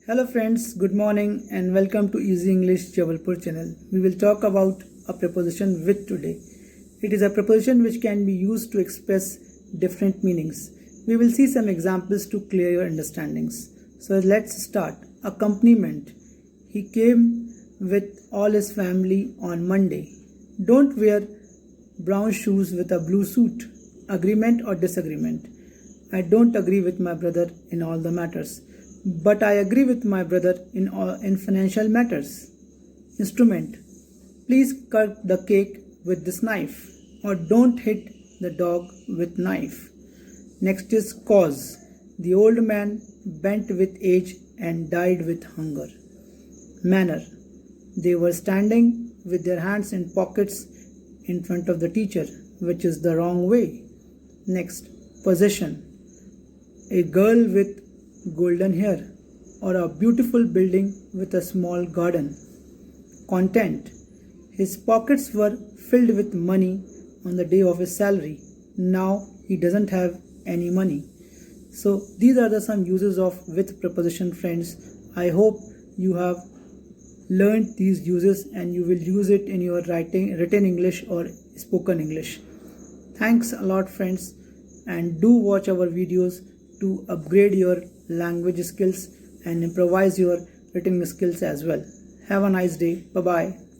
Hello friends, good morning and welcome to Easy English Jabalpur channel. We will talk about a preposition with today. It is a preposition which can be used to express different meanings. We will see some examples to clear your understandings. So let's start. Accompaniment. He came with all his family on Monday. Don't wear brown shoes with a blue suit. Agreement or disagreement. I don't agree with my brother in all the matters. But I agree with my brother in financial matters. Instrument. Please cut the cake with this knife, or don't hit the dog with knife. Next is cause. The old man bent with age and died with hunger. Manner. They were standing with their hands in pockets in front of the teacher, which is the wrong way. Next, possession. A girl with golden hair, or a beautiful building with a small garden. Content. His pockets were filled with money on the day of his salary. Now he doesn't have any money. So these are some uses of with preposition, friends. I hope you have learned these uses and you will use it in your written English or spoken English. Thanks a lot, friends, and do watch our videos to upgrade your language skills and improvise your written skills as well. Have a nice day. Bye bye.